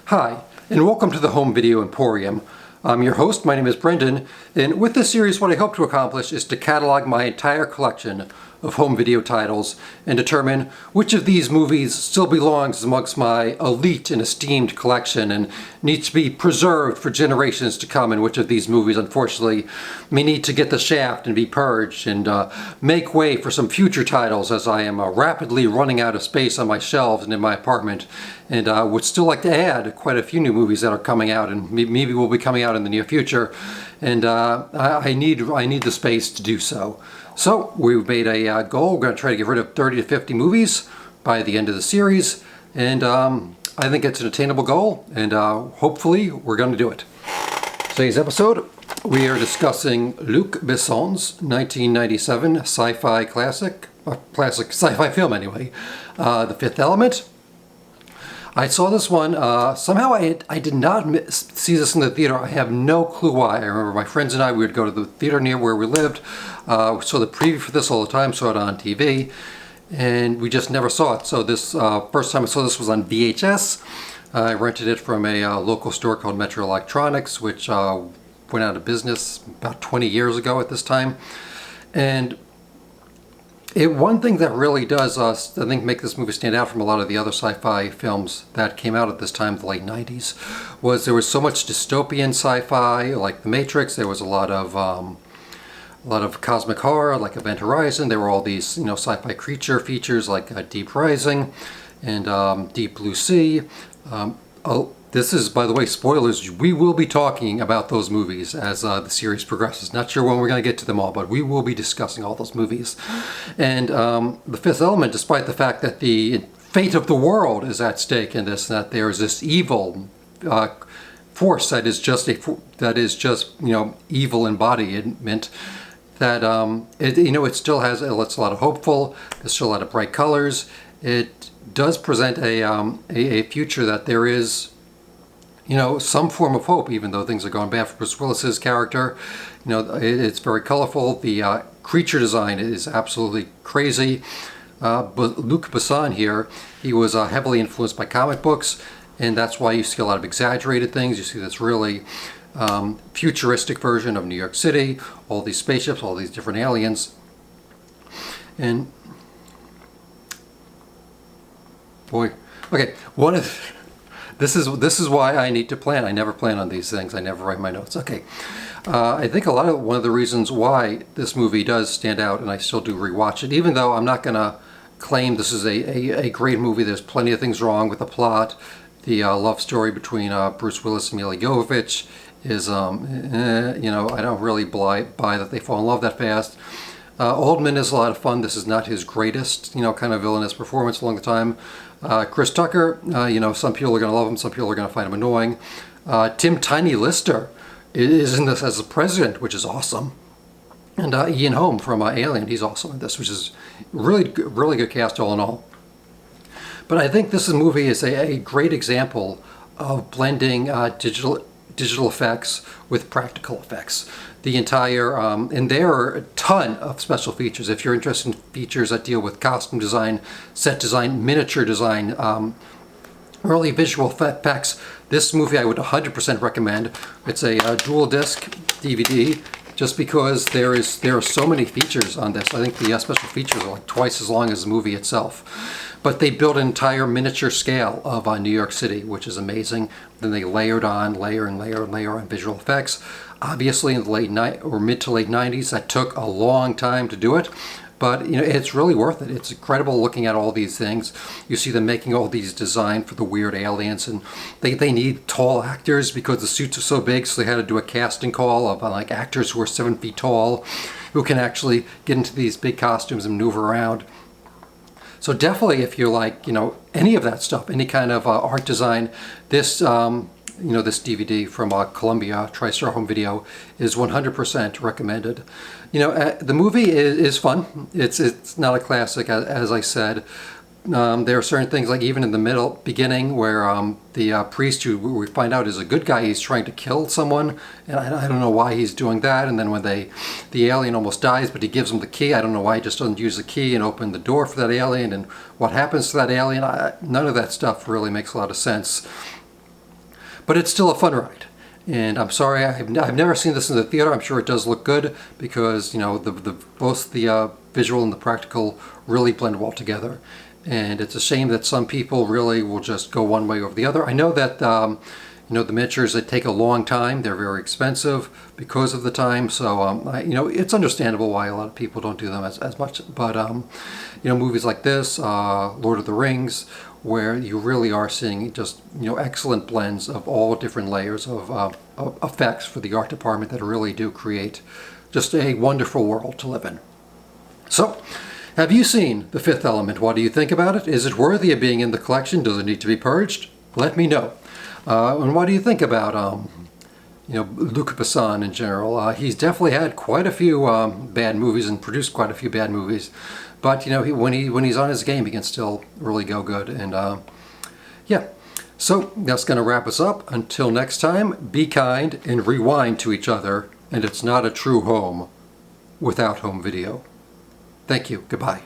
Hi, and welcome to the Home Video Emporium. I'm your host, my name is Brendan, and with this series what I hope to accomplish is to catalog my entire collection of home video titles and determine which of these movies still belongs amongst my elite and esteemed collection and needs to be preserved for generations to come, and which of these movies unfortunately may need to get the shaft and be purged and make way for some future titles, as I am rapidly running out of space on my shelves and in my apartment, and would still like to add quite a few new movies that are coming out and maybe will be coming out in the near future, and I need the space to do so. So we've made a goal. We're going to try to get rid of 30 to 50 movies by the end of the series, and I think it's an attainable goal, and hopefully we're going to do it. Today's episode, we are discussing Luc Besson's 1997 sci-fi classic sci-fi film anyway, The Fifth Element. I saw this one, somehow I did not see this in the theater. I have no clue why. I remember my friends and I, we would go to the theater near where we lived, saw the preview for this all the time, saw it on TV, and we just never saw it. So this first time I saw this was on VHS. I rented it from a local store called Metro Electronics, which went out of business about 20 years ago at this time. And one thing that really does, I think, make this movie stand out from a lot of the other sci-fi films that came out at this time, the late 90s, was there was so much dystopian sci-fi, like The Matrix. There was a lot of cosmic horror, like Event Horizon. There were all these, sci-fi creature features like Deep Rising and Deep Blue Sea. This is, by the way, spoilers. We will be talking about those movies as the series progresses. Not sure when we're going to get to them all, but we will be discussing all those movies. And The Fifth Element, despite the fact that the fate of the world is at stake in this, that there is this evil force that is just evil embodiment, that it still has a lot of hopeful. There's still a lot of bright colors. It does present a future that there is, some form of hope, even though things are going bad for Bruce Willis's character. It's very colorful. The creature design is absolutely crazy. But Luc Besson here, he was heavily influenced by comic books, and that's why you see a lot of exaggerated things. You see this really futuristic version of New York City, all these spaceships, all these different aliens. And boy, okay, this is why I need to plan. I never plan on these things. I never write my notes. Okay, I think one of the reasons why this movie does stand out, and I still do rewatch it, even though I'm not gonna claim this is a great movie. There's plenty of things wrong with the plot. The love story between Bruce Willis and Milla Jovovich is, I don't really buy that they fall in love that fast. Oldman is a lot of fun. This is not his greatest, kind of villainous performance along the time. Chris Tucker, some people are going to love him, some people are going to find him annoying. Tim Tiny Lister is in this as the president, which is awesome. And Ian Holm from Alien, he's also in this, which is really good cast all in all. But I think this movie is a great example of blending digital effects with practical effects. The entire, and there are a ton of special features. If you're interested in features that deal with costume design, set design, miniature design, early visual effects, this movie I would 100% recommend. It's a dual disc DVD, just because there are so many features on this. I think the special features are like twice as long as the movie itself. But they built an entire miniature scale of New York City, which is amazing. Then they layer on visual effects. Obviously, in the mid to late 90s, that took a long time to do it. But it's really worth it. It's incredible looking at all these things. You see them making all these designs for the weird aliens, and they need tall actors because the suits are so big. So they had to do a casting call of like actors who are 7 feet tall, who can actually get into these big costumes and maneuver around. So definitely, if you like, any of that stuff, any kind of art design, this, this DVD from Columbia TriStar Home Video is 100% recommended. The movie is fun. It's not a classic, as I said. There are certain things, like even in the beginning, where the priest, who we find out is a good guy, he's trying to kill someone, and I don't know why he's doing that. And then when the alien almost dies, but he gives him the key, I don't know why he just doesn't use the key and open the door for that alien, and what happens to that alien, none of that stuff really makes a lot of sense. but it's still a fun ride. And I'm sorry, I've never seen this in the theater. I'm sure it does look good because, you know, both the visual and the practical really blend well together. And it's a shame that some people really will just go one way over the other. I know that, you know, the miniatures, they take a long time. They're very expensive because of the time. So, you know, it's understandable why a lot of people don't do them as much. But, you know, movies like this, Lord of the Rings, where you really are seeing just, you know, excellent blends of all different layers of effects for the art department that really do create just a wonderful world to live in. So, have you seen The Fifth Element? What do you think about it? Is it worthy of being in the collection? Does it need to be purged? Let me know. And what do you think about, you know, Luc Besson in general? He's definitely had quite a few bad movies and produced quite a few bad movies. But, you know, when he's on his game, he can still really go good. And, yeah. So, that's going to wrap us up. Until next time, be kind and rewind to each other. And it's not a true home without home video. Thank you. Goodbye.